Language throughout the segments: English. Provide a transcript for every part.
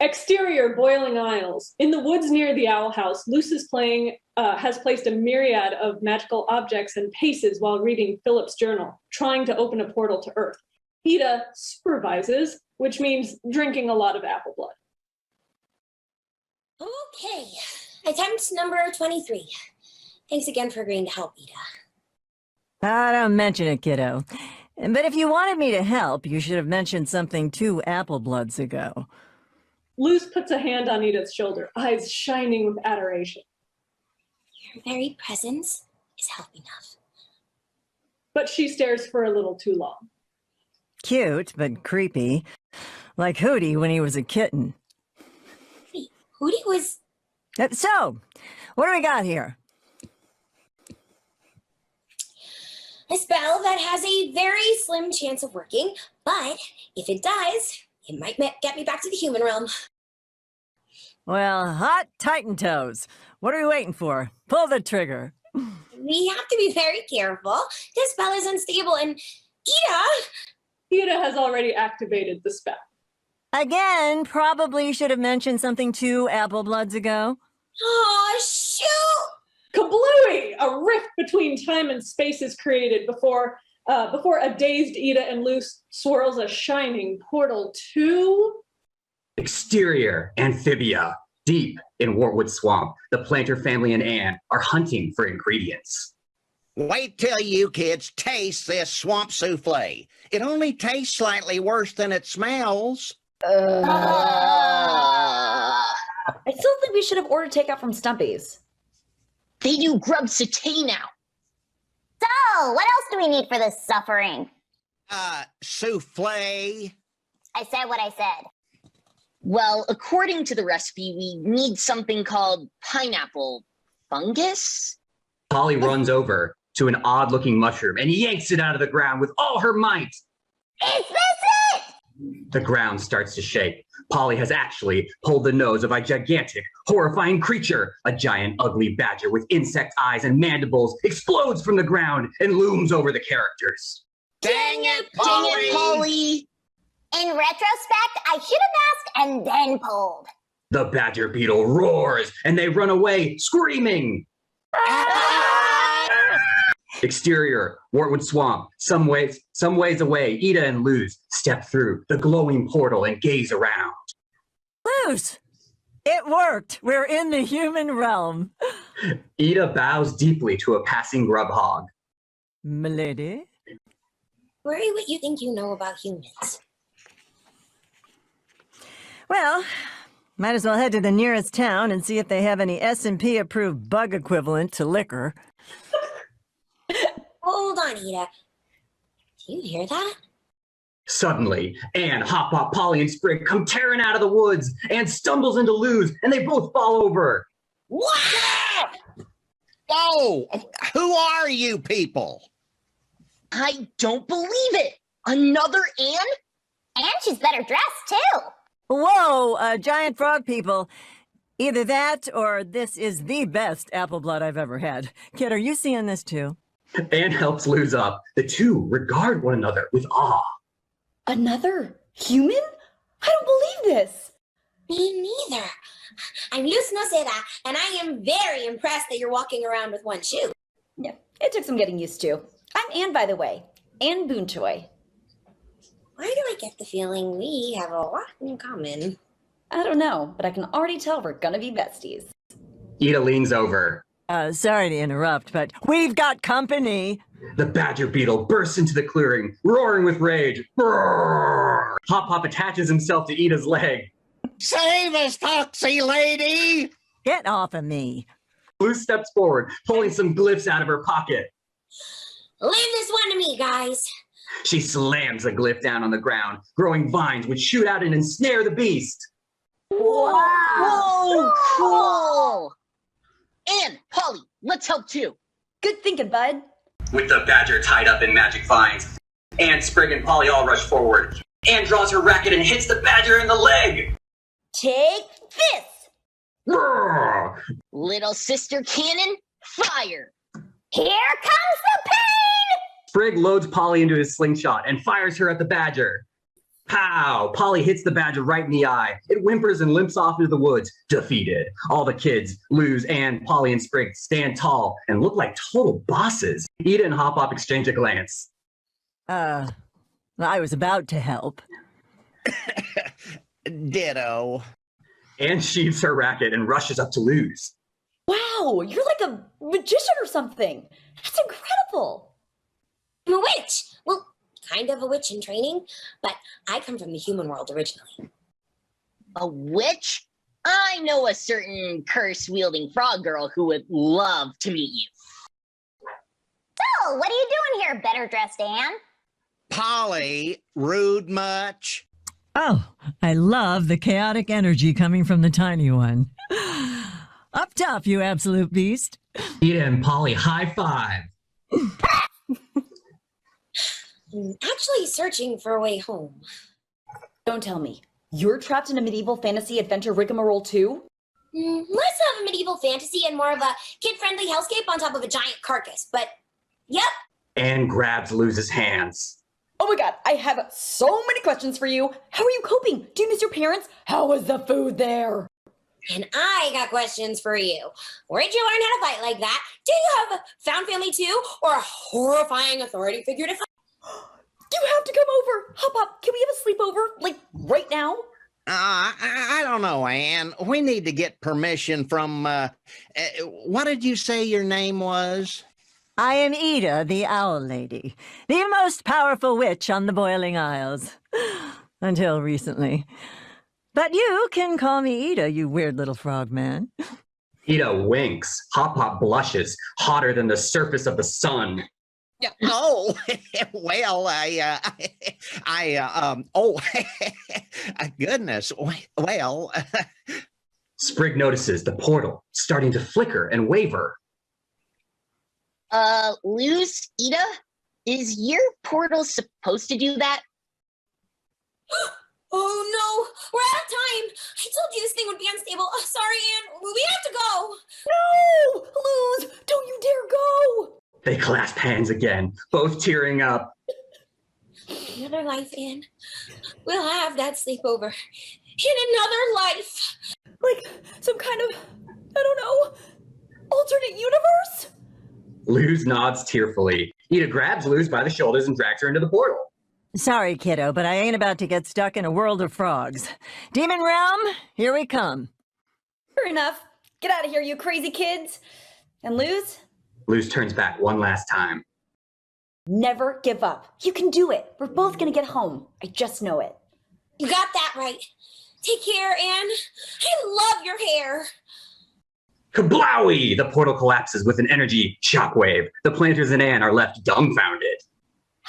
Exterior, boiling aisles. In the woods near the owl house, Luce has placed a myriad of magical objects and paces while reading Philip's journal, trying to open a portal to Earth. Ida supervises, which means drinking a lot of apple blood. Okay, attempt number 23. Thanks again for agreeing to help, Ida. Don't mention it, kiddo. But if you wanted me to help, you should have mentioned something 2 apple bloods ago. Luce puts a hand on Ida's shoulder, eyes shining with adoration. Your very presence is help enough. But she stares for a little too long. Cute, but creepy. Like Hootie when he was a kitten. Wait, Hootie was... So, what do we got here? A spell that has a very slim chance of working, but if it does, it might get me back to the human realm. Well, hot Titan toes. What are we waiting for? Pull the trigger. We have to be very careful. This spell is unstable and... Ida has already activated the spell. Again, probably should have mentioned something 2 apple bloods ago. Oh, shoot! Kablooey! A rift between time and space is created before a dazed Ida and Luce swirls a shining portal to... Exterior, Amphibia. Deep in Wartwood Swamp, the planter family and Anne are hunting for ingredients. Wait till you kids taste this swamp souffle. It only tastes slightly worse than it smells. I still think we should have ordered takeout from Stumpy's. They do grub satay now. So, what else do we need for this suffering? Souffle. I said what I said. Well, according to the recipe, we need something called pineapple fungus. Polly runs over to an odd-looking mushroom and yanks it out of the ground with all her might. Is this it? The ground starts to shake. Polly has actually pulled the nose of a gigantic, horrifying creature. A giant, ugly badger with insect eyes and mandibles explodes from the ground and looms over the characters. Dang it, Polly! Dang it, Polly! In retrospect, I should have asked and then pulled. The badger beetle roars and they run away, screaming. Exterior, Wartwood Swamp. Some ways away, Ida and Luce step through the glowing portal and gaze around. Luce! It worked! We're in the human realm. Ida bows deeply to a passing grub hog. Milady? Worry what you think you know about humans. Well, might as well head to the nearest town and see if they have any S&P approved bug equivalent to liquor. Hold on, Ida. Do you hear that? Suddenly, Anne, Hop Pop, Polly, and Sprig come tearing out of the woods. Anne stumbles into Luce, and they both fall over. What? Oh, who are you people? I don't believe it! Another Anne? And she's better dressed, too. Whoa, giant frog people. Either that or this is the best apple blood I've ever had. Kid, are you seeing this too? Anne helps Luce up. The two regard one another with awe. Another human? I don't believe this. Me neither. I'm Luce Noceda, and I am very impressed that you're walking around with one shoe. Yeah, it took some getting used to. I'm Anne, by the way. Anne Boonchoy. Why do I get the feeling we have a lot in common? I don't know, but I can already tell we're gonna be besties. Ida leans over. Sorry to interrupt, but we've got company. The badger beetle bursts into the clearing, roaring with rage. Roar! Hop Hop attaches himself to Ida's leg. Save us, Foxy Lady! Get off of me. Luce steps forward, pulling some glyphs out of her pocket. Leave this one to me, guys. She slams the glyph down on the ground, growing vines which shoot out and ensnare the beast. Whoa, cool! Anne, Polly, let's help too. Good thinking, bud. With the badger tied up in magic vines, Anne, Sprig, and Polly all rush forward. Anne draws her racket and hits the badger in the leg. Take this. Roar! Little sister cannon, fire! Here comes the pain. Sprig loads Polly into his slingshot and fires her at the badger. Pow! Polly hits the badger right in the eye. It whimpers and limps off into the woods, defeated. All the kids, Luz, Anne, Polly, and Sprig, stand tall and look like total bosses. Ida and Hop Hop exchange a glance. I was about to help. Ditto. Anne sheaves her racket and rushes up to Luz. Wow, you're like a magician or something. That's incredible. I'm a witch. Well, kind of a witch in training, but I come from the human world originally. A witch? I know a certain curse-wielding frog girl who would love to meet you. So, what are you doing here, better dressed Anne? Polly, rude much? Oh, I love the chaotic energy coming from the tiny one. Up top, you absolute beast. Ida and Polly high five. I'm actually searching for a way home. Don't tell me. You're trapped in a medieval fantasy adventure rigmarole too? Less of a medieval fantasy and more of a kid-friendly hellscape on top of a giant carcass, but yep. Anne grabs Luz's hands. Oh my god, I have so many questions for you. How are you coping? Do you miss your parents? How is the food there? And I got questions for you. Where'd you learn how to fight like that? Do you have a found family too? Or a horrifying authority figure to fight? You have to come over. Hop Hop, can we have a sleepover? Like, right now? I don't know, Anne. We need to get permission from, what did you say your name was? I am Ida, the Owl Lady, the most powerful witch on the Boiling Isles. Until recently. But you can call me Ida, you weird little frogman. Ida winks. Hop Hop blushes, hotter than the surface of the sun. Yeah. Oh, well, goodness. Well, Sprig notices the portal starting to flicker and waver. Luz, Ida, is your portal supposed to do that? Oh no, we're out of time. I told you this thing would be unstable. Oh, sorry, Anne. We have to go. No! Luz, don't you dare go! They clasp hands again, both tearing up. Another life, Anne. We'll have that sleepover. In another life. Like some kind of, I don't know, alternate universe? Luz nods tearfully. Ida grabs Luz by the shoulders and drags her into the portal. Sorry, kiddo, but I ain't about to get stuck in a world of frogs. Demon realm, here we come. Fair enough. Get out of here, you crazy kids. And Luz? Luz turns back one last time. Never give up. You can do it. We're both gonna get home. I just know it. You got that right. Take care, Anne. I love your hair. Kablowie! The portal collapses with an energy shockwave. The planters and Anne are left dumbfounded.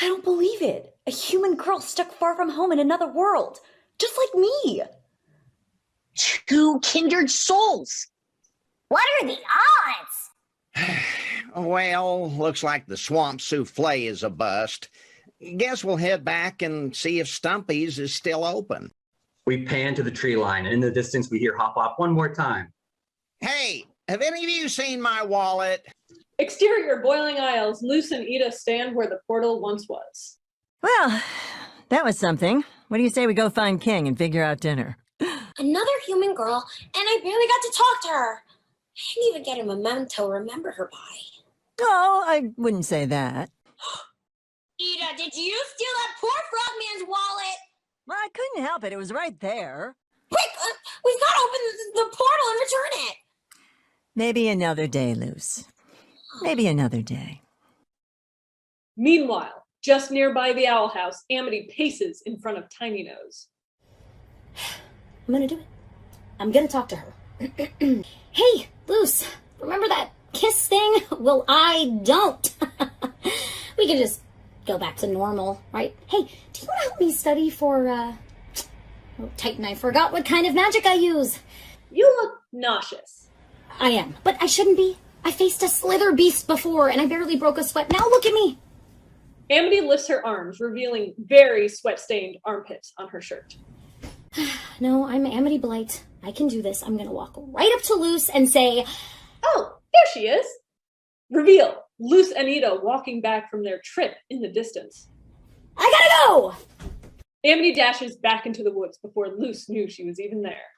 I don't believe it. A human girl stuck far from home in another world. Just like me. Two kindred souls. What are the odds? well, looks like the swamp souffle is a bust. Guess we'll head back and see if Stumpy's is still open. We pan to the tree line, and in the distance we hear Hop Hop one more time. Hey, have any of you seen my wallet? Exterior Boiling Isles, Luz and Ida stand where the portal once was. Well, that was something. What do you say we go find King and figure out dinner? Another human girl, and I barely got to talk to her. I didn't even get a memento to remember her by. Oh, I wouldn't say that. Ida, did you steal that poor frogman's wallet? Well, I couldn't help it. It was right there. Quick, we've got to open the portal and return it. Maybe another day, Luce. Maybe another day. Meanwhile, just nearby the owl house, Amity paces in front of Tiny Nose. I'm gonna do it. I'm gonna talk to her. Hey, Luce, remember that kiss thing? Well, I don't. We can just go back to normal, right? Hey, do you want to help me study for, Oh, Titan, I forgot what kind of magic I use. You look nauseous. I am, but I shouldn't be. I faced a slither beast before, and I barely broke a sweat. Now look at me. Amity lifts her arms, revealing very sweat-stained armpits on her shirt. No, I'm Amity Blight. I can do this. I'm gonna walk right up to Luce and say, Oh, there she is. Reveal, Luce and Ida walking back from their trip in the distance. I gotta go! Amity dashes back into the woods before Luce knew she was even there.